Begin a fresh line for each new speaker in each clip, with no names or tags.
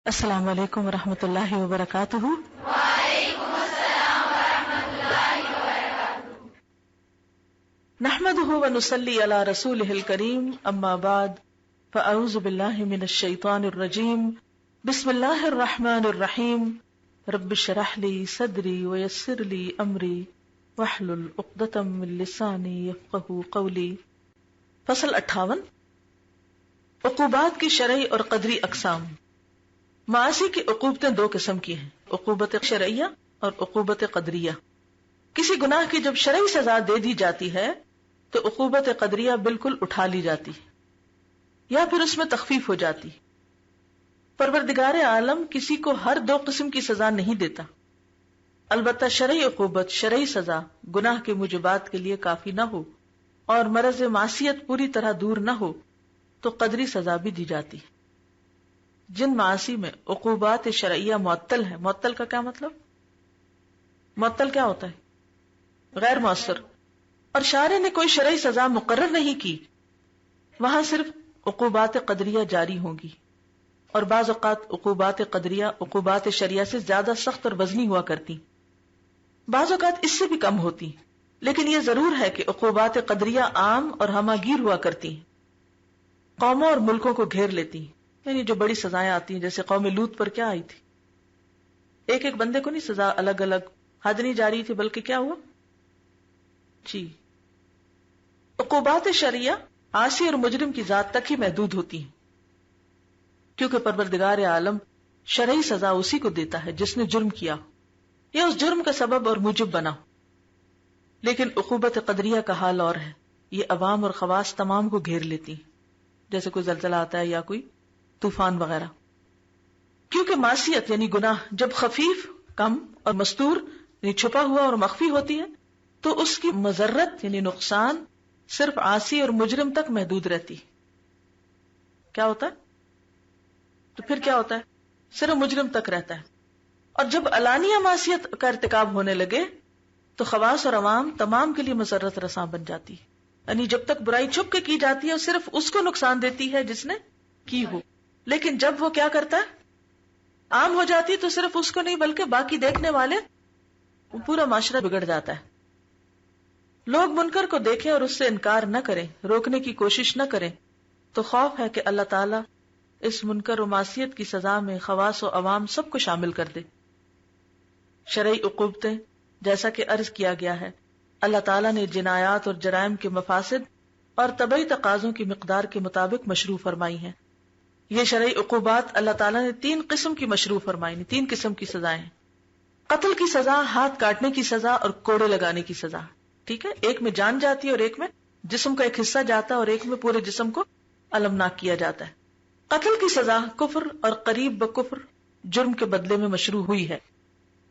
السلام علیکم ورحمۃ اللہ وبرکاتہ۔
وعلیکم السلام ورحمۃ اللہ وبرکاتہ۔
نحمده ونصلی علی رسولہ الکریم، اما بعد فاعوذ باللہ من الشیطان الرجیم، بسم اللہ الرحمن الرحیم، رب اشرح لی صدری ویسر لی امری واحلل عقدۃ من لسانی یفقهوا قولی۔ فصل 58، عقوبات کی شرعی اور قدری اقسام۔ معاصی کی عقوبتیں دو قسم کی ہیں، عقوبت شرعیہ اور عقوبت قدریہ۔ کسی گناہ کی جب شرعی سزا دے دی جاتی ہے تو عقوبت قدریہ بالکل اٹھا لی جاتی ہے یا پھر اس میں تخفیف ہو جاتی۔ پروردگار عالم کسی کو ہر دو قسم کی سزا نہیں دیتا، البتہ شرعی عقوبت، شرعی سزا گناہ کے موجبات کے لیے کافی نہ ہو اور مرض معصیت پوری طرح دور نہ ہو تو قدری سزا بھی دی جاتی ہے۔ جن معاصی میں عقوبات شرعیہ معطل ہے، معطل کا کیا مطلب؟ معطل کیا ہوتا ہے؟ غیر مؤثر، اور شارع نے کوئی شرعی سزا مقرر نہیں کی، وہاں صرف عقوبات قدریہ جاری ہوں گی، اور بعض اوقات عقوبات قدریہ عقوبات شرعیہ سے زیادہ سخت اور وزنی ہوا کرتی، بعض اوقات اس سے بھی کم ہوتی، لیکن یہ ضرور ہے کہ عقوبات قدریہ عام اور ہمہ گیر ہوا کرتی ہیں، قوموں اور ملکوں کو گھیر لیتی ہیں۔ یعنی جو بڑی سزائیں آتی ہیں، جیسے قوم لوط پر کیا آئی تھی، ایک ایک بندے کو نہیں سزا الگ الگ، حد نہیں جاری تھی، بلکہ کیا ہوا جی۔ عقوبات شرعیہ عاصی اور مجرم کی ذات تک ہی محدود ہوتی ہیں، کیونکہ پروردگار عالم شرعی سزا اسی کو دیتا ہے جس نے جرم کیا یا اس جرم کا سبب اور موجب بنا۔ لیکن عقوبت قدریہ کا حال اور ہے، یہ عوام اور خواص تمام کو گھیر لیتی ہیں، جیسے کوئی زلزلہ آتا ہے یا کوئی طوفان وغیرہ۔ کیونکہ معصیت یعنی گناہ جب خفیف، کم اور مستور یعنی چھپا ہوا اور مخفی ہوتی ہے تو اس کی مضرت یعنی نقصان صرف عاصی اور مجرم تک محدود رہتی۔ کیا ہوتا ہے؟ تو پھر کیا ہوتا ہے؟ صرف مجرم تک رہتا ہے، اور جب علانیہ معصیت کا ارتکاب ہونے لگے تو خواص اور عوام تمام کے لیے مضرت رساں بن جاتی ہے۔ یعنی جب تک برائی چھپ کے کی جاتی ہے صرف اس کو نقصان دیتی ہے جس نے کی ہو، لیکن جب وہ کیا کرتا ہے، عام ہو جاتی ہے، تو صرف اس کو نہیں بلکہ باقی دیکھنے والے، پورا معاشرہ بگڑ جاتا ہے۔ لوگ منکر کو دیکھیں اور اس سے انکار نہ کریں، روکنے کی کوشش نہ کریں، تو خوف ہے کہ اللہ تعالیٰ اس منکر و معصیت کی سزا میں خواص و عوام سب کو شامل کر دے۔ شرعی عقوبتیں جیسا کہ عرض کیا گیا ہے، اللہ تعالیٰ نے جنایات اور جرائم کے مفاسد اور طبعی تقاضوں کی مقدار کے مطابق مشروع فرمائی ہیں۔ یہ شرعی عقوبات اللہ تعالیٰ نے 3 قسم کی مشروع فرمائی، 3 قسم کی سزائیں ہیں۔ قتل کی سزا، ہاتھ کاٹنے کی سزا اور کوڑے لگانے کی سزا، ٹھیک ہے؟ ایک میں جان جاتی ہے اور ایک میں جسم کا ایک حصہ جاتا ہے اور ایک میں پورے جسم کو المناک کیا جاتا ہے۔ قتل کی سزا کفر اور قریب بکفر جرم کے بدلے میں مشروع ہوئی ہے،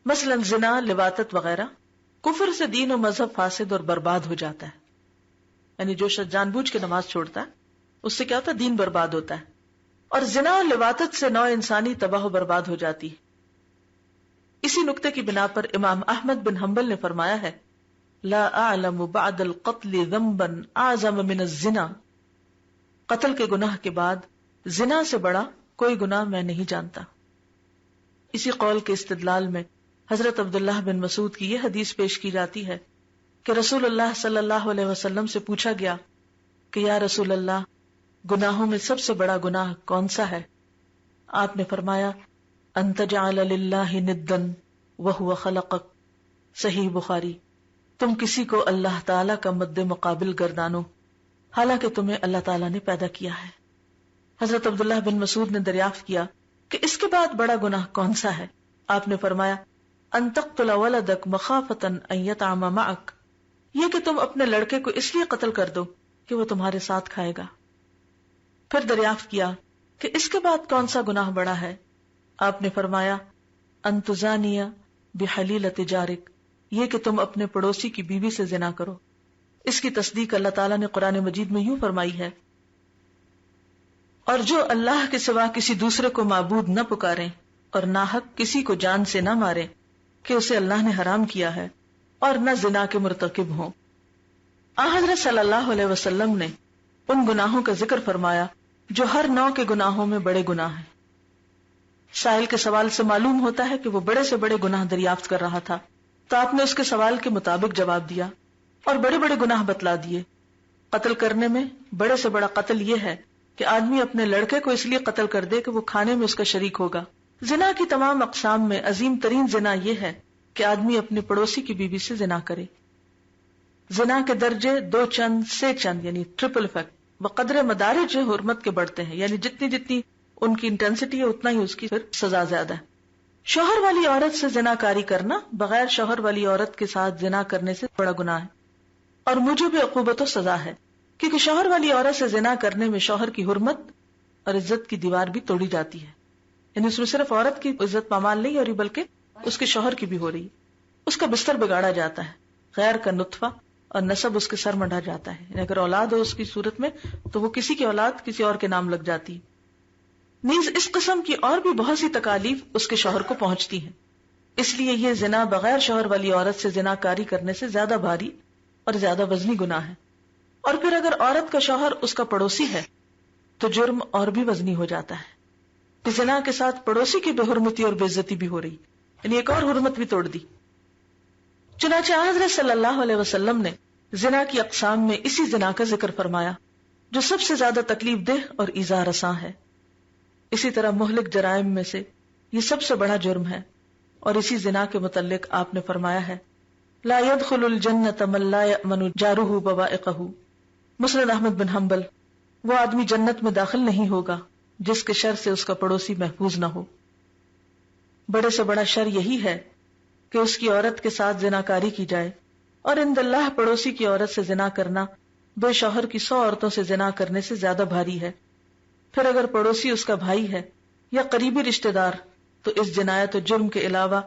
مثلا زنا، لواطت وغیرہ۔ کفر سے دین و مذہب فاسد اور برباد ہو جاتا ہے، یعنی جو شخص جان بوجھ کے نماز چھوڑتا ہے اس سے کیا ہوتا ہے؟ دین برباد ہوتا ہے۔ اور زنا اور لواطت سے نوع انسانی تباہ و برباد ہو جاتی۔ اسی نکتے کی بنا پر امام احمد بن حنبل نے فرمایا ہے، لا اعلم بعد القتل ذنبا اعظم من الزنا، قتل کے گناہ کے بعد زنا سے بڑا کوئی گناہ میں نہیں جانتا۔ اسی قول کے استدلال میں حضرت عبداللہ بن مسعود کی یہ حدیث پیش کی جاتی ہے کہ رسول اللہ صلی اللہ علیہ وسلم سے پوچھا گیا کہ یا رسول اللہ، گناہوں میں سب سے بڑا گناہ کون سا ہے؟ آپ نے فرمایا، ان تجعل للہ ندا وہو خلقک، صحیح بخاری، تم کسی کو اللہ تعالیٰ کا مد مقابل گردانو حالانکہ تمہیں اللہ تعالیٰ نے پیدا کیا ہے۔ حضرت عبداللہ بن مسعود نے دریافت کیا کہ اس کے بعد بڑا گناہ کون سا ہے؟ آپ نے فرمایا، ان تقتل ولدک مخافتا ان یطعم معک، یہ کہ تم اپنے لڑکے کو اس لیے قتل کر دو کہ وہ تمہارے ساتھ کھائے گا۔ پھر دریافت کیا کہ اس کے بعد کون سا گناہ بڑا ہے؟ آپ نے فرمایا، ان تزانی بحلیلۃ جارک، یہ کہ تم اپنے پڑوسی کی بیوی سے زنا کرو۔ اس کی تصدیق اللہ تعالیٰ نے قرآن مجید میں یوں فرمائی ہے، اور جو اللہ کے سوا کسی دوسرے کو معبود نہ پکاریں اور ناحق کسی کو جان سے نہ ماریں کہ اسے اللہ نے حرام کیا ہے، اور نہ زنا کے مرتکب ہوں۔ حضرت صلی اللہ علیہ وسلم نے ان گناہوں کا ذکر فرمایا جو ہر نوع کے گناہوں میں بڑے گناہ ہیں۔ سائل کے سوال سے معلوم ہوتا ہے کہ وہ بڑے سے بڑے گناہ دریافت کر رہا تھا، تو آپ نے اس کے سوال کے مطابق جواب دیا اور بڑے بڑے گناہ بتلا دیے۔ قتل کرنے میں بڑے سے بڑا قتل یہ ہے کہ آدمی اپنے لڑکے کو اس لیے قتل کر دے کہ وہ کھانے میں اس کا شریک ہوگا۔ زنا کی تمام اقسام میں عظیم ترین زنا یہ ہے کہ آدمی اپنے پڑوسی کی بیوی سے زنا کرے۔ زنا کے درجے 2 چند سے چند یعنی ٹرپل افیکٹ بقدر مدارج حرمت کے بڑھتے ہیں، یعنی جتنی جتنی ان کی انٹینسٹی ہے اتنا ہی اس کی پھر سزا زیادہ ہے۔ شوہر والی عورت سے زنا کاری کرنا بغیر شوہر والی عورت کے ساتھ زنا کرنے سے بڑا گناہ ہے اور موجب عقوبت و سزا ہے، کیونکہ شوہر والی عورت سے زنا کرنے میں شوہر کی حرمت اور عزت کی دیوار بھی توڑی جاتی ہے، یعنی اس میں صرف عورت کی عزت پامال نہیں ہو رہی بلکہ اس کے شوہر کی بھی ہو رہی، اس کا بستر بگاڑا جاتا ہے، غیر کا نطفہ اور نسب اس کے سر منڈا جاتا ہے، یعنی اگر اولاد ہو اس کی صورت میں تو وہ کسی کی اولاد کسی اور کے نام لگ جاتی ہے۔ نیز اس قسم کی اور بھی بہت سی تکالیف اس کے شوہر کو پہنچتی ہیں، اس لیے یہ زنا بغیر شوہر والی عورت سے زنا کاری کرنے سے زیادہ بھاری اور زیادہ وزنی گناہ ہے۔ اور پھر اگر عورت کا شوہر اس کا پڑوسی ہے تو جرم اور بھی وزنی ہو جاتا ہے کہ زنا کے ساتھ پڑوسی کی بے حرمتی اور بے عزتی بھی ہو رہی، یعنی ایک اور حرمت بھی توڑ دی۔ چنانچہ حضرت صلی اللہ علیہ وسلم نے زنا کی اقسام میں اسی زنا کا ذکر فرمایا جو سب سے زیادہ تکلیف دہ اور ایذا رساں ہے۔ اسی طرح مہلک جرائم میں سے یہ سب سے بڑا جرم ہے، اور اسی زنا کے متعلق آپ نے فرمایا ہے لا يدخل الجنة من لا يأمن جاره بوائقه۔ مسند احمد بن حنبل، وہ آدمی جنت میں داخل نہیں ہوگا جس کے شر سے اس کا پڑوسی محفوظ نہ ہو۔ بڑے سے بڑا شر یہی ہے کہ اس کی عورت کے ساتھ زناکاری کی جائے، اور عند اللہ پڑوسی کی عورت سے زنا کرنا بے شوہر کی 100 عورتوں سے زنا کرنے سے زیادہ بھاری ہے۔ پھر اگر پڑوسی اس کا بھائی ہے یا قریبی رشتہ دار تو اس جنایت و جرم کے علاوہ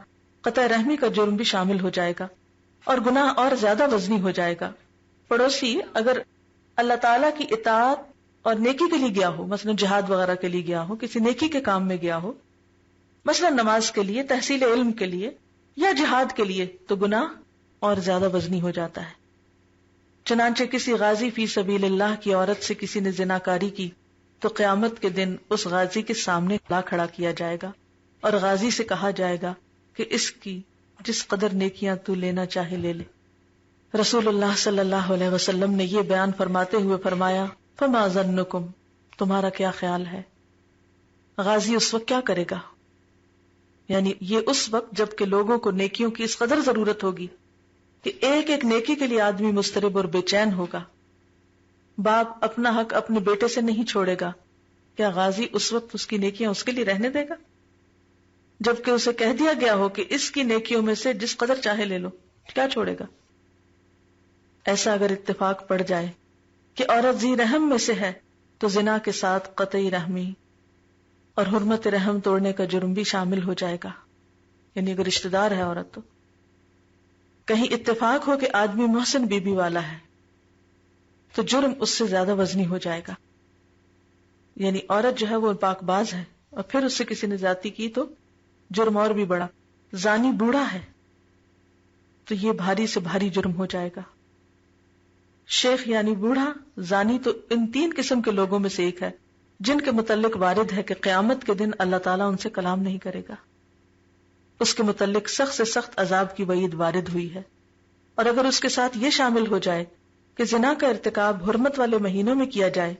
قطع رحمی کا جرم بھی شامل ہو جائے گا اور گناہ اور زیادہ وزنی ہو جائے گا۔ پڑوسی اگر اللہ تعالیٰ کی اطاعت اور نیکی کے لیے گیا ہو، مثلا جہاد وغیرہ کے لیے گیا ہو، کسی نیکی کے کام میں گیا ہو، مثلا نماز کے لیے، تحصیل علم کے لیے یا جہاد کے لیے، تو گناہ اور زیادہ وزنی ہو جاتا ہے۔ چنانچہ کسی غازی فی سبیل اللہ کی عورت سے کسی نے زناکاری کی تو قیامت کے دن اس غازی کے سامنے لا کھڑا کیا جائے گا اور غازی سے کہا جائے گا کہ اس کی جس قدر نیکیاں تو لینا چاہے لے لے۔ رسول اللہ صلی اللہ علیہ وسلم نے یہ بیان فرماتے ہوئے فرمایا فما ظنکم، تمہارا کیا خیال ہے؟ غازی اس وقت کیا کرے گا؟ یعنی یہ اس وقت جب کہ لوگوں کو نیکیوں کی اس قدر ضرورت ہوگی کہ ایک ایک نیکی کے لیے آدمی مضطرب اور بے چین ہوگا۔ باپ اپنا حق اپنے بیٹے سے نہیں چھوڑے گا، کیا غازی اس وقت اس کی نیکیاں اس کے لیے رہنے دے گا؟ جبکہ اسے کہہ دیا گیا ہو کہ اس کی نیکیوں میں سے جس قدر چاہے لے لو، کیا چھوڑے گا؟ ایسا اگر اتفاق پڑ جائے کہ عورت ذی رحم میں سے ہے تو زنا کے ساتھ قطعی رحمی اور حرمت رحم توڑنے کا جرم بھی شامل ہو جائے گا، یعنی اگر رشتہ دار ہے عورت تو۔ کہیں اتفاق ہو کہ آدمی محسن بیوی والا ہے تو جرم اس سے زیادہ وزنی ہو جائے گا، یعنی عورت جو ہے وہ پاک باز ہے اور پھر اس سے کسی نے زیادتی کی تو جرم اور بھی بڑا۔ زانی بوڑھا ہے تو یہ بھاری سے بھاری جرم ہو جائے گا۔ شیخ یعنی بوڑھا، زانی تو ان 3 قسم کے لوگوں میں سے ایک ہے جن کے متعلق وارد ہے کہ قیامت کے دن اللہ تعالیٰ ان سے کلام نہیں کرے گا، اس کے متعلق سخت سے سخت عذاب کی وعید وارد ہوئی ہے۔ اور اگر اس کے ساتھ یہ شامل ہو جائے کہ زنا کا ارتکاب حرمت والے مہینوں میں کیا جائے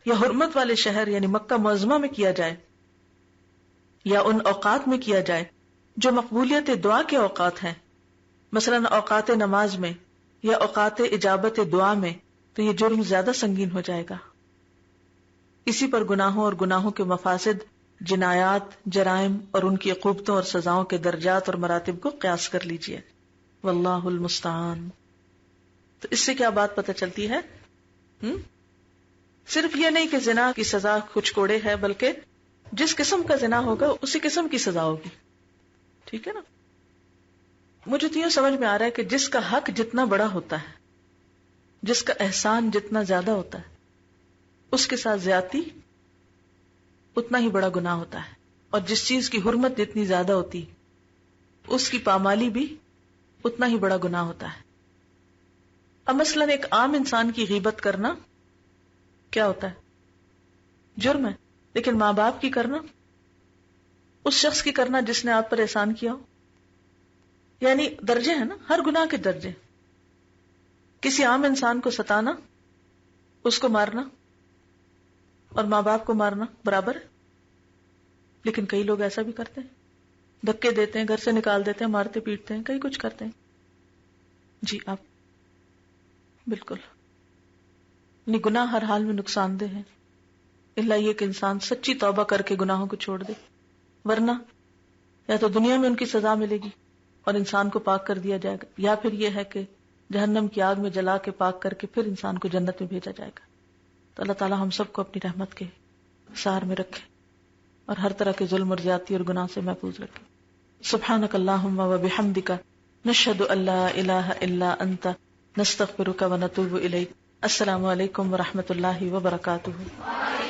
یا حرمت والے شہر یعنی مکہ معظمہ میں کیا جائے یا ان اوقات میں کیا جائے جو مقبولیت دعا کے اوقات ہیں، مثلا اوقات نماز میں یا اوقات اجابت دعا میں، تو یہ جرم زیادہ سنگین ہو جائے گا۔ اسی پر گناہوں اور گناہوں کے مفاسد، جنایات، جرائم اور ان کی عقوبتوں اور سزاؤں کے درجات اور مراتب کو قیاس کر لیجئے، واللہ المستعان۔ تو اس سے کیا بات پتہ چلتی ہے؟ صرف یہ نہیں کہ زنا کی سزا کچھ کوڑے ہے، بلکہ جس قسم کا زنا ہوگا اسی قسم کی سزا ہوگی، ٹھیک ہے نا؟ مجھے تو یہ سمجھ میں آ رہا ہے کہ جس کا حق جتنا بڑا ہوتا ہے، جس کا احسان جتنا زیادہ ہوتا ہے، اس کے ساتھ زیادتی اتنا ہی بڑا گناہ ہوتا ہے، اور جس چیز کی حرمت جتنی زیادہ ہوتی اس کی پامالی بھی اتنا ہی بڑا گناہ ہوتا ہے۔ اب مثلا ایک عام انسان کی غیبت کرنا کیا ہوتا ہے؟ جرم ہے، لیکن ماں باپ کی کرنا اس شخص کی کرنا جس نے آپ پر احسان کیا ہو. یعنی درجے ہیں نا، ہر گناہ کے درجے. کسی عام انسان کو ستانا، اس کو مارنا اور ماں باپ کو مارنا برابر ہے. لیکن کئی لوگ ایسا بھی کرتے ہیں، دھکے دیتے ہیں، گھر سے نکال دیتے ہیں، مارتے پیٹتے ہیں، کئی کچھ کرتے ہیں. جی آپ بالکل نہیں، گناہ ہر حال میں نقصان دہ ہے، الا یہ کہ انسان سچی توبہ کر کے گناہوں کو چھوڑ دے، ورنہ یا تو دنیا میں ان کی سزا ملے گی اور انسان کو پاک کر دیا جائے گا، یا پھر یہ ہے کہ جہنم کی آگ میں جلا کے پاک کر کے پھر انسان کو جنت میں بھیجا جائے گا. تو اللہ تعالی ہم سب کو اپنی رحمت کے سار میں رکھے اور ہر طرح کے ظلم اور زیادتی اور گناہ سے محفوظ رکھے. سبحانک اللہم و بحمدک، نشہد ان لا الہ الا انت، نستغفرک و نتوب الیک. السلام علیکم و رحمۃ اللہ وبرکاتہ.